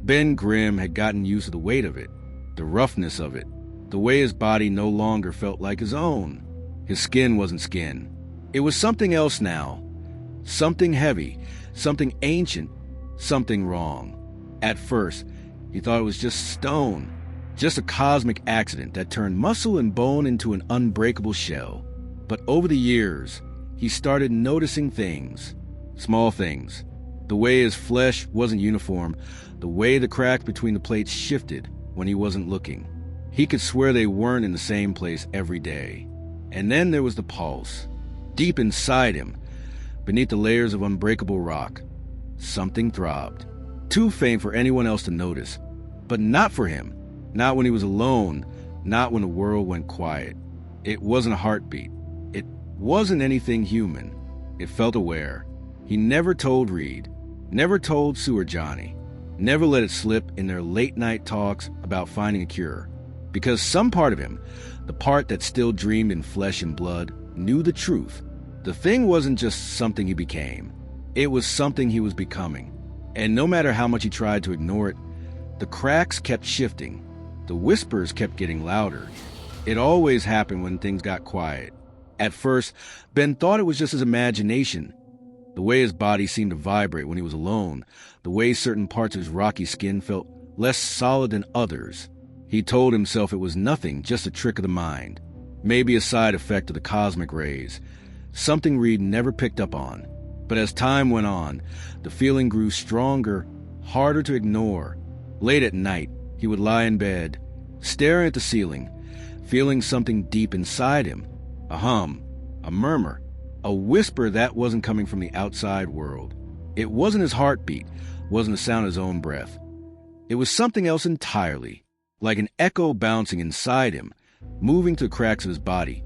Ben Grimm had gotten used to the weight of it, the roughness of it, the way his body no longer felt like his own. His skin wasn't skin. It was something else now. Something heavy, something ancient, something wrong. At first, he thought it was just stone, just a cosmic accident that turned muscle and bone into an unbreakable shell. But over the years, he started noticing things, small things. The way his flesh wasn't uniform, the way the cracks between the plates shifted when he wasn't looking. He could swear they weren't in the same place every day. And then there was the pulse. Deep inside him, beneath the layers of unbreakable rock, something throbbed. Too faint for anyone else to notice, but not for him. Not when he was alone, not when the world went quiet. It wasn't a heartbeat. It wasn't anything human. It felt aware. He never told Reed, never told Sue or Johnny, never let it slip in their late-night talks about finding a cure. Because some part of him, the part that still dreamed in flesh and blood, knew the truth. The thing wasn't just something he became. It was something he was becoming. And no matter how much he tried to ignore it, the cracks kept shifting. The whispers kept getting louder. It always happened when things got quiet. At first, Ben thought it was just his imagination. The way his body seemed to vibrate when he was alone, the way certain parts of his rocky skin felt less solid than others. He told himself it was nothing, just a trick of the mind. Maybe a side effect of the cosmic rays. Something Reed never picked up on. But as time went on, the feeling grew stronger, harder to ignore. Late at night, he would lie in bed, staring at the ceiling, feeling something deep inside him. A hum, a murmur, a whisper that wasn't coming from the outside world. It wasn't his heartbeat, wasn't the sound of his own breath. It was something else entirely, like an echo bouncing inside him, moving through the cracks of his body,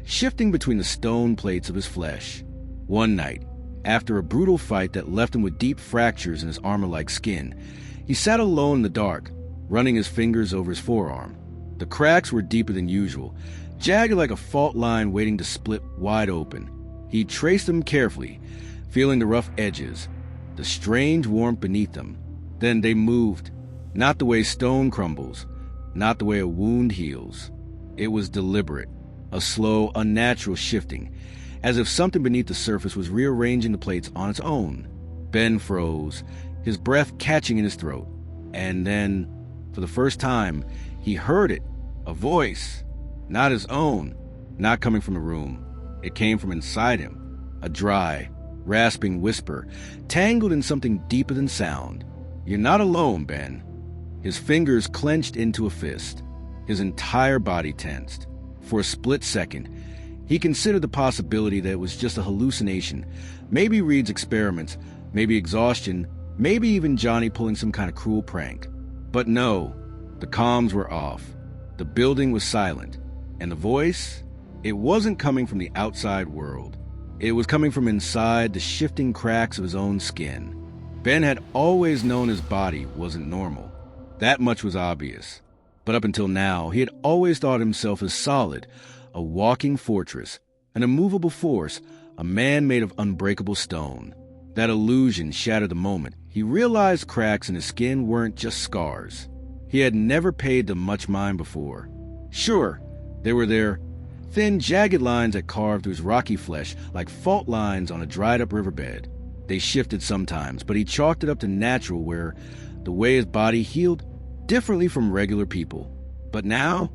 shifting between the stone plates of his flesh. One night, after a brutal fight that left him with deep fractures in his armor-like skin, he sat alone in the dark, running his fingers over his forearm. The cracks were deeper than usual, jagged like a fault line waiting to split wide open. He traced them carefully, feeling the rough edges, the strange warmth beneath them. Then they moved, not the way stone crumbles, not the way a wound heals. It was deliberate, a slow, unnatural shifting, as if something beneath the surface was rearranging the plates on its own. Ben froze, his breath catching in his throat. And then, for the first time, he heard it, a voice, not his own, not coming from the room. It came from inside him, a dry, rasping whisper, tangled in something deeper than sound. "You're not alone, Ben." His fingers clenched into a fist. His entire body tensed. For a split second, he considered the possibility that it was just a hallucination, maybe Reed's experiments, maybe exhaustion, maybe even Johnny pulling some kind of cruel prank. But no, the comms were off. The building was silent. And the voice? It wasn't coming from the outside world. It was coming from inside the shifting cracks of his own skin. Ben had always known his body wasn't normal. That much was obvious. But up until now, he had always thought himself as solid, a walking fortress, an immovable force, a man made of unbreakable stone. That illusion shattered the moment he realized cracks in his skin weren't just scars. He had never paid them much mind before. Sure, they were there, thin, jagged lines that carved through his rocky flesh like fault lines on a dried-up riverbed. They shifted sometimes, but he chalked it up to natural, where the way his body healed differently from regular people. But now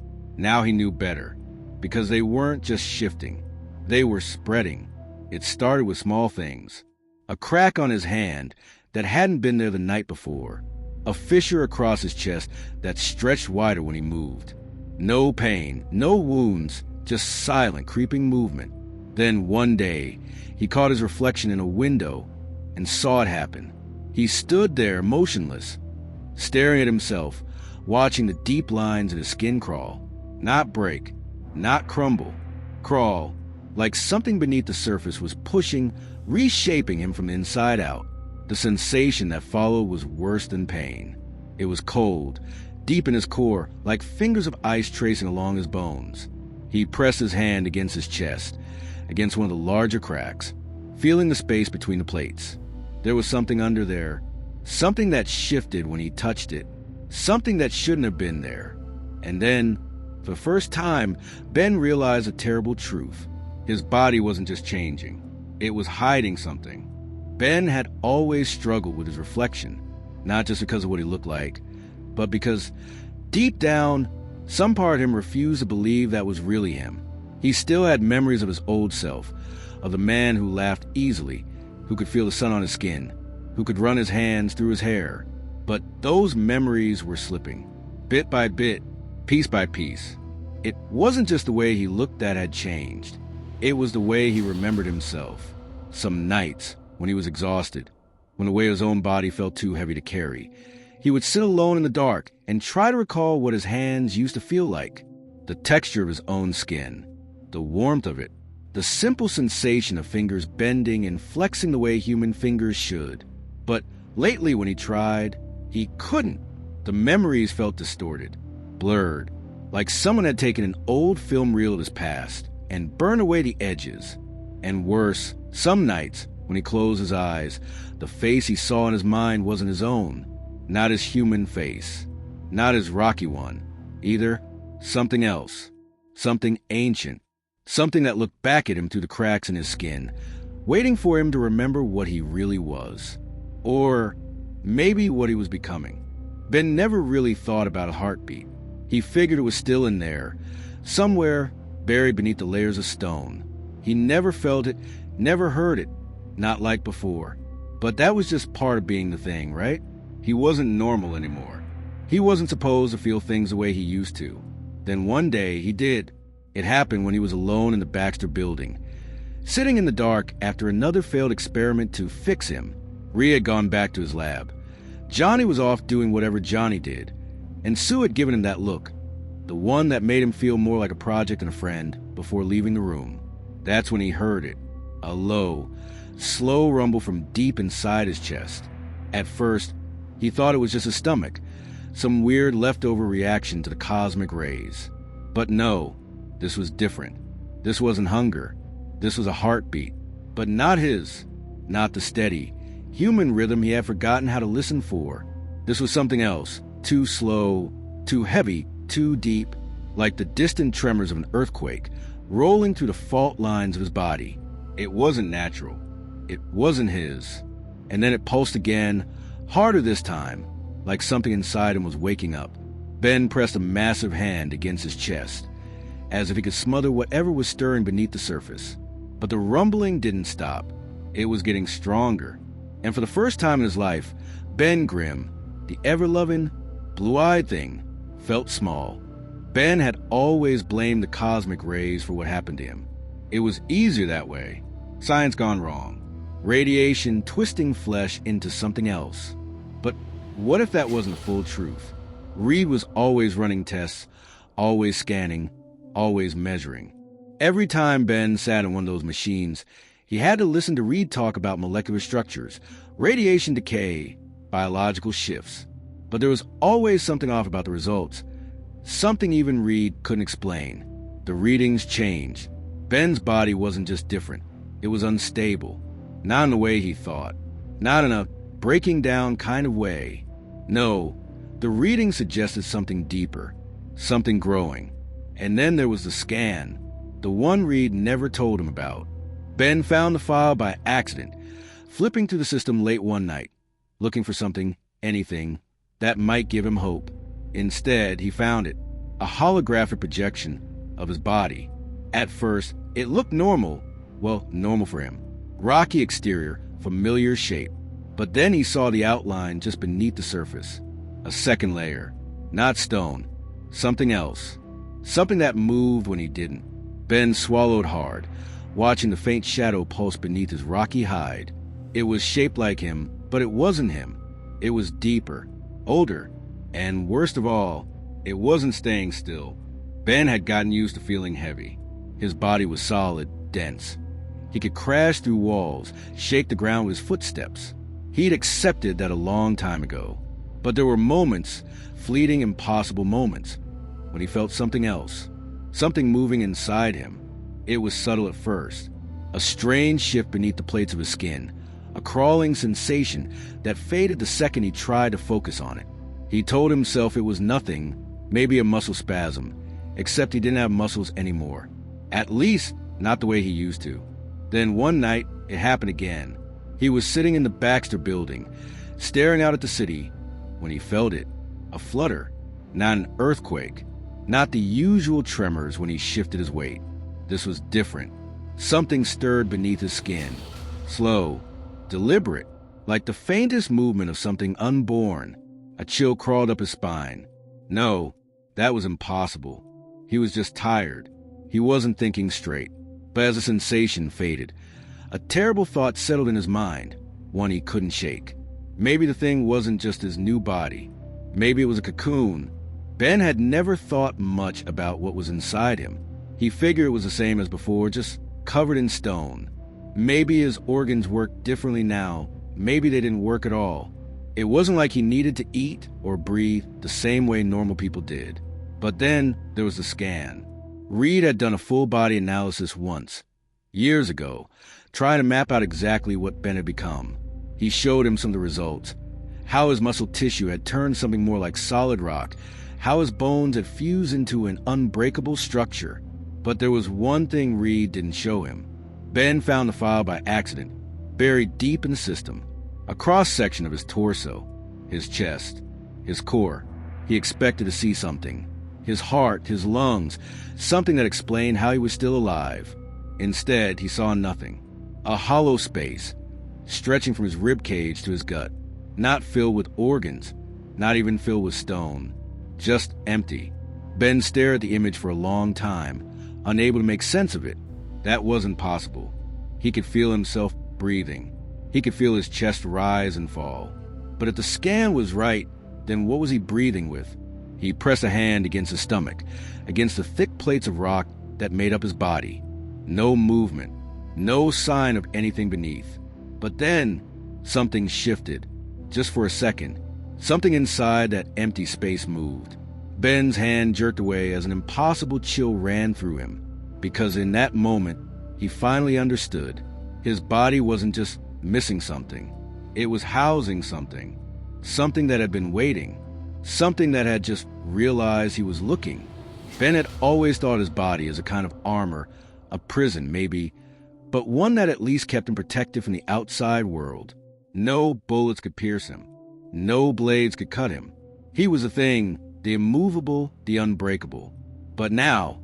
he knew better, because they weren't just shifting. They were spreading. It started with small things. A crack on his hand that hadn't been there the night before. A fissure across his chest that stretched wider when he moved. No pain, no wounds, just silent, creeping movement. Then one day, he caught his reflection in a window and saw it happen. He stood there, motionless, staring at himself, watching the deep lines in his skin crawl. Not break, not crumble. Crawl, like something beneath the surface was pushing, reshaping him from the inside out. The sensation that followed was worse than pain. It was cold, deep in his core, like fingers of ice tracing along his bones. He pressed his hand against his chest, against one of the larger cracks, feeling the space between the plates. There was something under there, Something that shifted when he touched it. Something that shouldn't have been there. And then, for the first time, Ben realized a terrible truth. His body wasn't just changing. It was hiding something. Ben had always struggled with his reflection, not just because of what he looked like, but because, deep down, some part of him refused to believe that was really him. He still had memories of his old self, of the man who laughed easily, who could feel the sun on his skin, who could run his hands through his hair. But those memories were slipping, bit by bit, piece by piece. It wasn't just the way he looked that had changed. It was the way he remembered himself. Some nights, when he was exhausted, when the weight of his own body felt too heavy to carry, he would sit alone in the dark and try to recall what his hands used to feel like. The texture of his own skin, the warmth of it, the simple sensation of fingers bending and flexing the way human fingers should. But lately when he tried, he couldn't. The memories felt distorted, blurred, like someone had taken an old film reel of his past and burned away the edges. And worse, some nights, when he closed his eyes, the face he saw in his mind wasn't his own. Not his human face. Not his rocky one. Either something else. Something ancient. Something that looked back at him through the cracks in his skin, waiting for him to remember what he really was. Or maybe what he was becoming. Ben never really thought about a heartbeat. He figured it was still in there, somewhere buried beneath the layers of stone. He never felt it, never heard it, not like before. But that was just part of being the thing, right? He wasn't normal anymore. He wasn't supposed to feel things the way he used to. Then one day he did. It happened when he was alone in the Baxter building, sitting in the dark after another failed experiment to fix him. Rhea had gone back to his lab. Johnny was off doing whatever Johnny did, and Sue had given him that look, the one that made him feel more like a project than a friend, before leaving the room. That's when he heard it, a low, slow rumble from deep inside his chest. At first, he thought it was just his stomach, some weird leftover reaction to the cosmic rays. But no, this was different. This wasn't hunger. This was a heartbeat, but not his, not the steady, human rhythm he had forgotten how to listen for. This was something else, too slow, too heavy, too deep, like the distant tremors of an earthquake, rolling through the fault lines of his body. It wasn't natural. It wasn't his. And then it pulsed again, harder this time, like something inside him was waking up. Ben pressed a massive hand against his chest, as if he could smother whatever was stirring beneath the surface. But the rumbling didn't stop. It was getting stronger. And for the first time in his life, Ben Grimm, the ever-loving, blue-eyed thing, felt small. Ben had always blamed the cosmic rays for what happened to him. It was easier that way. Science gone wrong. Radiation twisting flesh into something else. But what if that wasn't the full truth? Reed was always running tests, always scanning, always measuring. Every time Ben sat in one of those machines, he had to listen to Reed talk about molecular structures, radiation decay, biological shifts. But there was always something off about the results, something even Reed couldn't explain. The readings changed. Ben's body wasn't just different, it was unstable. Not in the way he thought, not in a breaking down kind of way. No, the reading suggested something deeper, something growing. And then there was the scan, the one Reed never told him about. Ben found the file by accident, flipping through the system late one night, looking for something, anything, that might give him hope. Instead, he found it, a holographic projection of his body. At first, it looked normal, well, normal for him. Rocky exterior, familiar shape. But then he saw the outline just beneath the surface. A second layer, not stone, something else. Something that moved when he didn't. Ben swallowed hard, watching the faint shadow pulse beneath his rocky hide. It was shaped like him, but it wasn't him. It was deeper, older, and worst of all, it wasn't staying still. Ben had gotten used to feeling heavy. His body was solid, dense. He could crash through walls, shake the ground with his footsteps. He'd accepted that a long time ago. But there were moments, fleeting, impossible moments, when he felt something else, something moving inside him. It was subtle at first, a strange shift beneath the plates of his skin, a crawling sensation that faded the second he tried to focus on it. He told himself it was nothing, maybe a muscle spasm, except he didn't have muscles anymore. At least, not the way he used to. Then one night, it happened again. He was sitting in the Baxter building, staring out at the city, when he felt it. A flutter, not an earthquake, not the usual tremors when he shifted his weight. This was different. Something stirred beneath his skin. Slow, deliberate, like the faintest movement of something unborn. A chill crawled up his spine. No, that was impossible. He was just tired. He wasn't thinking straight. But as the sensation faded, a terrible thought settled in his mind, one he couldn't shake. Maybe the thing wasn't just his new body. Maybe it was a cocoon. Ben had never thought much about what was inside him. He figured it was the same as before, just covered in stone. Maybe his organs worked differently now. Maybe they didn't work at all. It wasn't like he needed to eat or breathe the same way normal people did. But then there was the scan. Reed had done a full-body analysis once, years ago, trying to map out exactly what Ben had become. He showed him some of the results, how his muscle tissue had turned something more like solid rock, how his bones had fused into an unbreakable structure. But there was one thing Reed didn't show him. Ben found the file by accident, buried deep in the system, a cross-section of his torso, his chest, his core. He expected to see something. His heart, his lungs, something that explained how he was still alive. Instead, he saw nothing. A hollow space, stretching from his rib cage to his gut, not filled with organs, not even filled with stone, just empty. Ben stared at the image for a long time, unable to make sense of it. That wasn't possible. He could feel himself breathing. He could feel his chest rise and fall. But if the scan was right, then what was he breathing with? He pressed a hand against his stomach, against the thick plates of rock that made up his body. No movement, no sign of anything beneath. But then, something shifted. Just for a second, something inside that empty space moved. Ben's hand jerked away as an impossible chill ran through him, because in that moment, he finally understood. His body wasn't just missing something. It was housing something. Something that had been waiting. Something that had just realized he was looking. Ben had always thought his body as a kind of armor, a prison maybe, but one that at least kept him protected from the outside world. No bullets could pierce him. No blades could cut him. He was the thing, the immovable, the unbreakable. But now,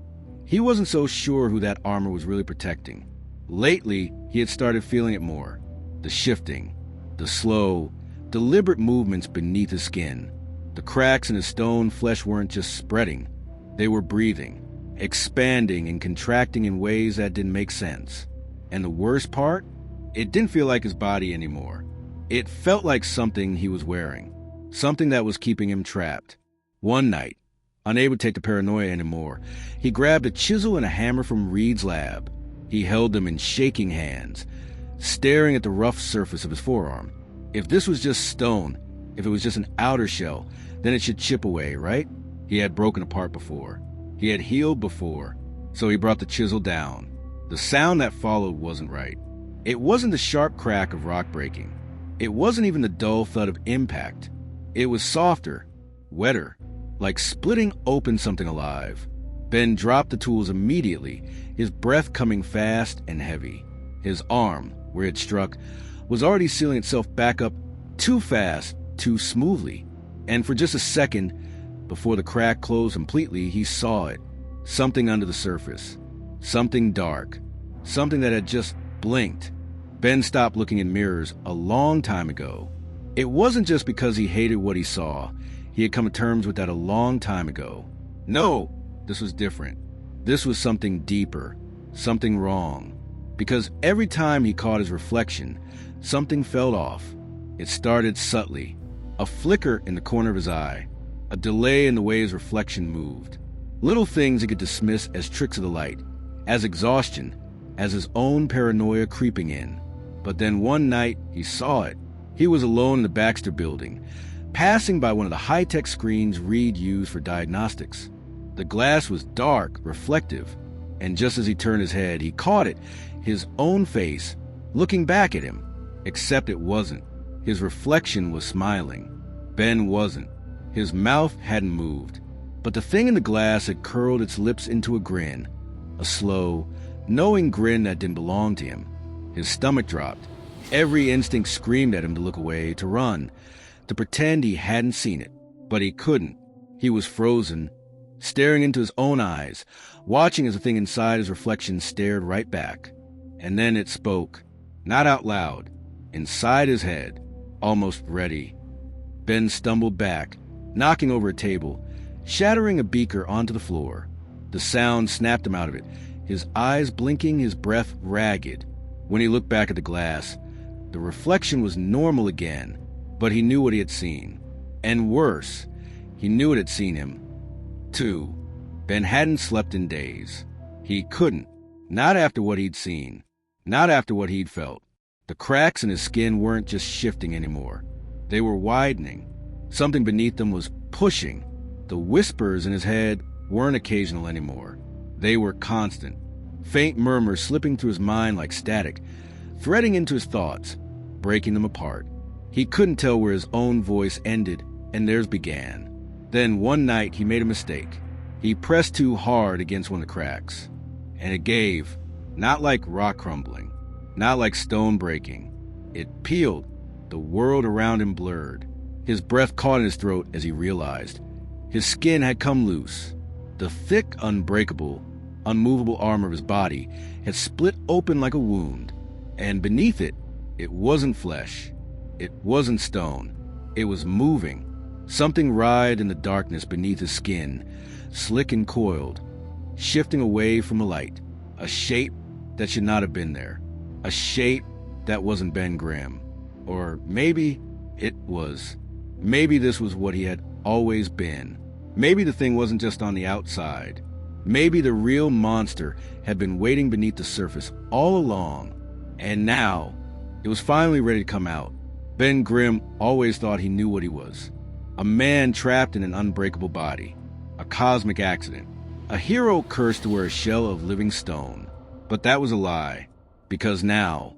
he wasn't so sure who that armor was really protecting. Lately, he had started feeling it more. The shifting, the slow, deliberate movements beneath his skin. The cracks in his stone flesh weren't just spreading. They were breathing, expanding and contracting in ways that didn't make sense. And the worst part? It didn't feel like his body anymore. It felt like something he was wearing. Something that was keeping him trapped. One night, unable to take the paranoia anymore, he grabbed a chisel and a hammer from Reed's lab. He held them in shaking hands, staring at the rough surface of his forearm. If this was just stone, if it was just an outer shell, then it should chip away, right? He had broken apart before. He had healed before. So he brought the chisel down. The sound that followed wasn't right. It wasn't the sharp crack of rock breaking. It wasn't even the dull thud of impact. It was softer, wetter, like splitting open something alive. Ben dropped the tools immediately, his breath coming fast and heavy. His arm, where it struck, was already sealing itself back up too fast, too smoothly. And for just a second, before the crack closed completely, he saw it. Something under the surface. Something dark. Something that had just blinked. Ben stopped looking in mirrors a long time ago. It wasn't just because he hated what he saw. He had come to terms with that a long time ago. No, this was different. This was something deeper. Something wrong. Because every time he caught his reflection, something fell off. It started subtly. A flicker in the corner of his eye. A delay in the way his reflection moved. Little things he could dismiss as tricks of the light, as exhaustion, as his own paranoia creeping in. But then one night, he saw it. He was alone in the Baxter building, passing by one of the high-tech screens Reed used for diagnostics. The glass was dark, reflective, and just as he turned his head, he caught it, his own face, looking back at him. Except it wasn't. His reflection was smiling. Ben wasn't. His mouth hadn't moved. But the thing in the glass had curled its lips into a grin. A slow, knowing grin that didn't belong to him. His stomach dropped. Every instinct screamed at him to look away, to run, to pretend he hadn't seen it. But he couldn't. He was frozen, staring into his own eyes, watching as the thing inside his reflection stared right back. And then it spoke, not out loud, inside his head, almost ready. Ben stumbled back, knocking over a table, shattering a beaker onto the floor. The sound snapped him out of it, his eyes blinking, his breath ragged. When he looked back at the glass, the reflection was normal again, but he knew what he had seen. And worse, he knew it had seen him, too. Ben hadn't slept in days. He couldn't. Not after what he'd seen. Not after what he'd felt. The cracks in his skin weren't just shifting anymore. They were widening. Something beneath them was pushing. The whispers in his head weren't occasional anymore. They were constant. Faint murmurs slipping through his mind like static, threading into his thoughts, breaking them apart. He couldn't tell where his own voice ended and theirs began. Then one night he made a mistake. He pressed too hard against one of the cracks, and it gave, not like rock crumbling, not like stone breaking. It peeled. The world around him blurred. His breath caught in his throat as he realized. His skin had come loose. The thick, unbreakable, unmovable armor of his body had split open like a wound, and beneath it, it wasn't flesh. It wasn't stone. It was moving. Something writhed in the darkness beneath his skin, slick and coiled, shifting away from the light. A shape that should not have been there. A shape that wasn't Ben Grimm. Or maybe it was. Maybe this was what he had always been. Maybe the thing wasn't just on the outside. Maybe the real monster had been waiting beneath the surface all along. And now, it was finally ready to come out. Ben Grimm always thought he knew what he was. A man trapped in an unbreakable body. A cosmic accident. A hero cursed to wear a shell of living stone. But that was a lie. Because now,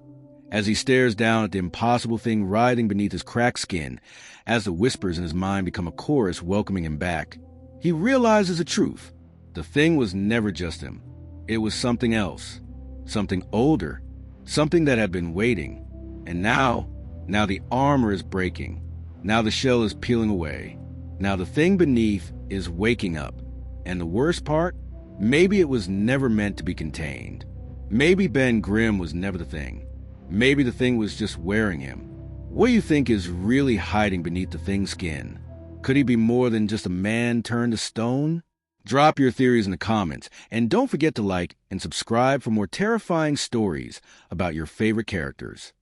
as he stares down at the impossible thing writhing beneath his cracked skin, as the whispers in his mind become a chorus welcoming him back, he realizes the truth. The thing was never just him. It was something else. Something older. Something that had been waiting. And now the armor is breaking. Now the shell is peeling away. Now the thing beneath is waking up. And the worst part? Maybe it was never meant to be contained. Maybe Ben Grimm was never the thing. Maybe the thing was just wearing him. What do you think is really hiding beneath the thing's skin? Could he be more than just a man turned to stone? Drop your theories in the comments, and don't forget to like and subscribe for more terrifying stories about your favorite characters.